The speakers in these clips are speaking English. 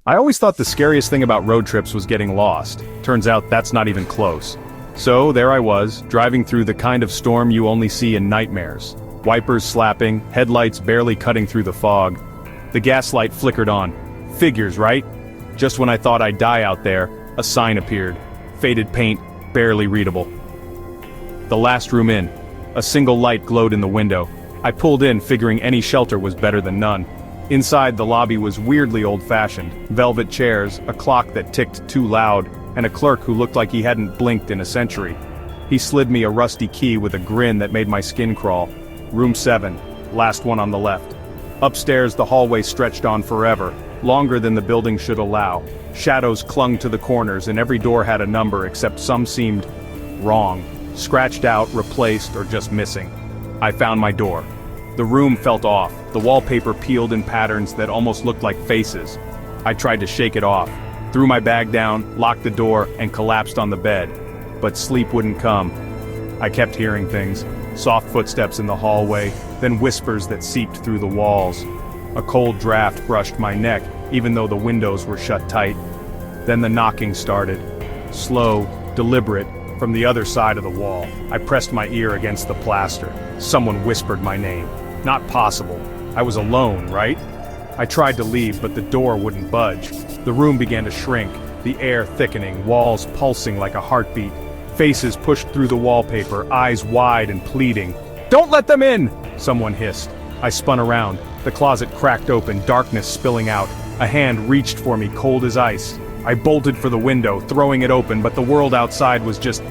I always thought the scariest thing about road trips was getting lost. Turns out that's not even close. So there I was, driving through the kind of storm you only see in nightmares. Wipers slapping, headlights barely cutting through the fog. The gas light flickered on. Figures, right? Just when I thought I'd die out there, a sign appeared. Faded paint, barely readable. The last room in. A single light glowed in the window. I pulled in, figuring any shelter was better than none. Inside, the lobby was weirdly old-fashioned. Velvet chairs, a clock that ticked too loud, and a clerk who looked like he hadn't blinked in a century. He slid me a rusty key with a grin that made my skin crawl. Room 7, last one on the left. Upstairs, the hallway stretched on forever, longer than the building should allow. Shadows clung to the corners, and every door had a number, except some seemed wrong. Scratched out, replaced, or just missing. I found my door. The room felt off, the wallpaper peeled in patterns that almost looked like faces. I tried to shake it off, threw my bag down, locked the door, and collapsed on the bed. But sleep wouldn't come. I kept hearing things, soft footsteps in the hallway, then whispers that seeped through the walls. A cold draft brushed my neck, even though the windows were shut tight. Then the knocking started. Slow, deliberate, from the other side of the wall. I pressed my ear against the plaster. Someone whispered my name. Not possible. I was alone, right? I tried to leave, but the door wouldn't budge. The room began to shrink, the air thickening, walls pulsing like a heartbeat. Faces pushed through the wallpaper, eyes wide and pleading. "Don't let them in!" someone hissed. I spun around. The closet cracked open, darkness spilling out. A hand reached for me, cold as ice. I bolted for the window, throwing it open, but the world outside was just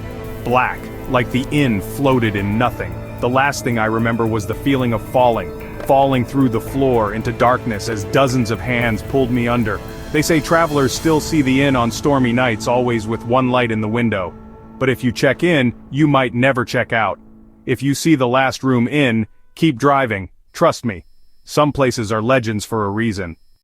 black, like the inn floated in nothing. The last thing I remember was the feeling of falling through the floor into darkness as dozens of hands pulled me under. They say travelers still see the inn on stormy nights, always with one light in the window. But if you check in, you might never check out. If you see the last room in, keep driving. Trust me. Some places are legends for a reason.